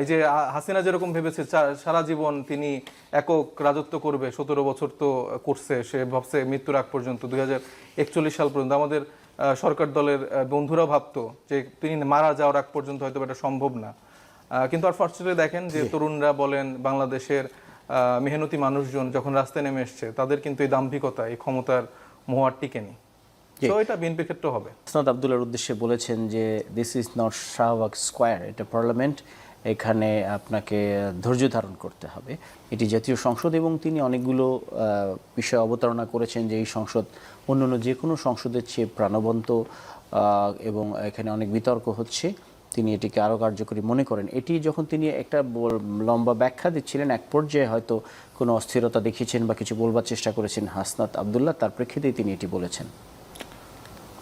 এই যে হাসিনা যেরকম ভেবেছে সারা জীবন তিনি একক রাজত্ব করবে, 17 বছর তো করছে, সে ভাবছে মৃত্যুর আগ পর্যন্ত 2041 সাল পর্যন্ত। আমাদের সরকার দলের বন্ধুরা ভাবতো যে তিনি মারা যাওয়ার আগ পর্যন্ত হয়তো এটা সম্ভব না। কিন্তু আনফরচুনেটলি দেখেন যে তরুণরা বলেন, বাংলাদেশের মেহনতি মানুষজন যখন রাস্তায় নেমে এসছে, তাদের কিন্তু এই দাম্ভিকতা, এই ক্ষমতার মোহ আর টিকেনি। তো এটা বিএনপির ক্ষেত্রে হবে। হাসনাত আবদুল্লাহর উদ্দেশ্যে বলেছেন যে this is not Shahbag square, এটা পার্লামেন্ট, এখানে আপনাকে ধৈর্য ধারণ করতে হবে। এটি জাতীয় সংসদ এবং তিনি অনেকগুলো বিষয় অবতারণা করেছেন যে এই সংসদ অন্যান্য যে কোনো সংসদের চেয়ে প্রাণবন্ত এবং এখানে অনেক বিতর্ক হচ্ছে, তিনি এটিকে আরও কার্যকরী মনে করেন। এটি যখন তিনি একটা লম্বা ব্যাখ্যা দিচ্ছিলেন, এক পর্যায়ে হয়তো কোনো অস্থিরতা দেখিয়েছেন বা কিছু বলবার চেষ্টা করেছেন হাসনাত আবদুল্লাহ, তার প্রেক্ষিতেই তিনি এটি বলেছেন।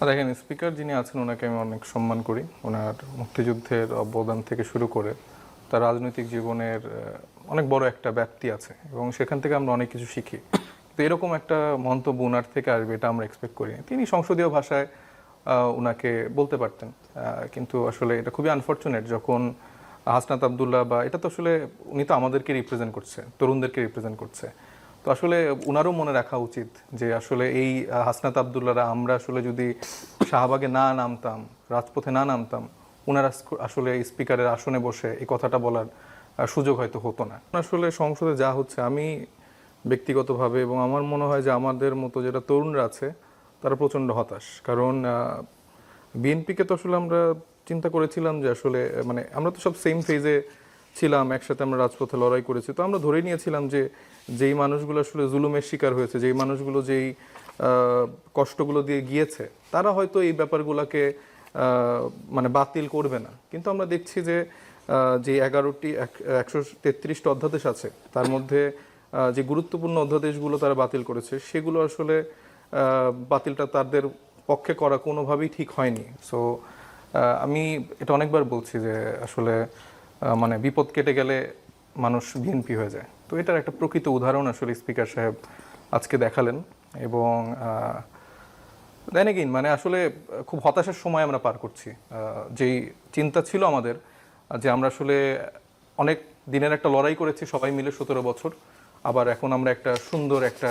দেখেন, স্পিকার যিনি আছেন ওনাকে আমি অনেক সম্মান করি। ওনার মুক্তিযুদ্ধের অবদান থেকে শুরু করে তার রাজনৈতিক জীবনের অনেক বড় একটা ব্যাপ্তি আছে এবং সেখান থেকে আমরা অনেক কিছু শিখি। তো এরকম একটা মন্তব্য ওনার থেকে আসবে এটা আমরা এক্সপেক্ট করি। তিনি সংসদীয় ভাষায় ওনাকে বলতে পারতেন, কিন্তু আসলে এটা খুবই আনফরচুনেট যখন হাসনাত আবদুল্লাহ, বা এটা তো আসলে উনি তো আমাদেরকে রিপ্রেজেন্ট করছে, তরুণদেরকে রিপ্রেজেন্ট করছে। তো আসলে উনারও মনে রাখা উচিত যে আসলে এই হাসনাত আবদুল্লাহরা আমরা আসলে যদি শাহবাগে না নামতাম, রাজপথে না নামতাম, ওনারা আসলে স্পিকারের আসনে বসে এই কথাটা বলার সুযোগ হয়তো হতো না। আসলে সংসদে যা হচ্ছে, আমি ব্যক্তিগতভাবে এবং আমার মনে হয় যে আমাদের মতো যেটা তরুণরা আছে তারা প্রচণ্ড হতাশ। কারণ বিএনপিকে তো আসলে আমরা চিন্তা করেছিলাম যে আসলে মানে আমরা তো সব সেম ফেজে ছিলাম, একসাথে আমরা রাজপথে লড়াই করেছি। তো আমরা ধরে নিয়েছিলাম যে যেই মানুষগুলো আসলে জুলুমের শিকার হয়েছে, যেই মানুষগুলো যেই কষ্টগুলো দিয়ে গিয়েছে, তারা হয়তো এই ব্যাপারগুলোকে মানে বাতিল করবে না। কিন্তু আমরা দেখছি যে যে 11টি 133টা অধ্যাদেশ আছে, তার মধ্যে যে গুরুত্বপূর্ণ অধ্যাদেশগুলো তারা বাতিল করেছে, সেগুলো আসলে বাতিলটা তাদের পক্ষে করা কোনোভাবেই ঠিক হয়নি। সো আমি এটা অনেকবার বলছি যে আসলে মানে বিপদ কেটে গেলে মানুষ বিএনপি হয়ে যায়। তো এটার একটা প্রকৃত উদাহরণ আসলে স্পিকার সাহেব আজকে দেখালেন। এবং দেন এগেইন মানে আসলে খুব হতাশার সময় আমরা পার করছি। যেই চিন্তা ছিল আমাদের যে আমরা আসলে অনেক দিনের একটা লড়াই করেছি সবাই মিলে 17 বছর, আবার এখন আমরা একটা সুন্দর একটা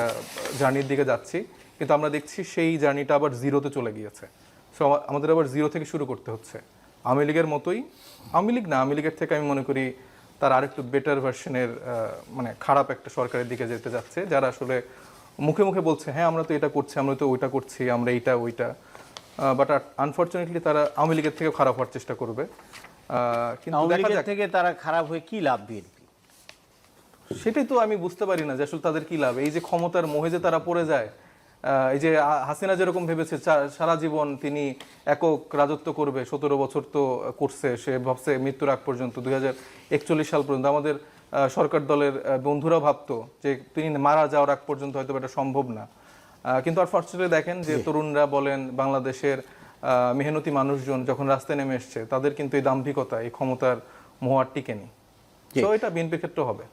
জার্নির দিকে যাচ্ছি, কিন্তু আমরা দেখছি সেই জার্নিটা আবার জিরোতে চলে গিয়েছে। সো আমাদের আবার জিরো থেকে শুরু করতে হচ্ছে। আওয়ামী লীগের মতোই, আওয়ামী লীগ না, আওয়ামী লীগের থেকে আমি মনে করি তার আরেকটু বেটার ভার্সনের মানে খারাপ একটা সরকারের দিকে যেতে যাচ্ছে, যারা আসলে মুখে মুখে বলছে হ্যাঁ আমরা তো এটা করছি, আমরা তো ওইটা করছি, আমরা এইটা ওইটা, বাট আনফরচুনেটলি তারা আওয়ামী লীগের থেকেও খারাপ হওয়ার চেষ্টা করবে। কিন্তু দেখা যাক থেকে তারা খারাপ হয়ে কি লাভ বিএনপি, সেটাই তো আমি বুঝতে পারি না যে আসলে তাদের কি লাভ। এই যে ক্ষমতার মোহে যে তারা পড়ে যায়, এই যে হাসিনা যেরকম ভেবেছে সারা জীবন তিনি একক রাজত্ব করবে, 17 বছর তো করছে, সে ভাবছে মৃত্যুর আগ পর্যন্ত 2041 সাল পর্যন্ত। আমাদের সরকার দলের বন্ধুরা ভাবতো যে তিনি মারা যাওয়ার আগ পর্যন্ত হয়তো এটা সম্ভব না। কিন্তু আনফরচুনেটলি দেখেন যে তরুণরা বলেন, বাংলাদেশের মেহনতি মানুষজন যখন রাস্তায় নেমে এসছে, তাদের কিন্তু এই দাম্ভিকতা, এই ক্ষমতার মোহ আর টিকেনি। তো এটা বিএনপির ক্ষেত্রে হবে।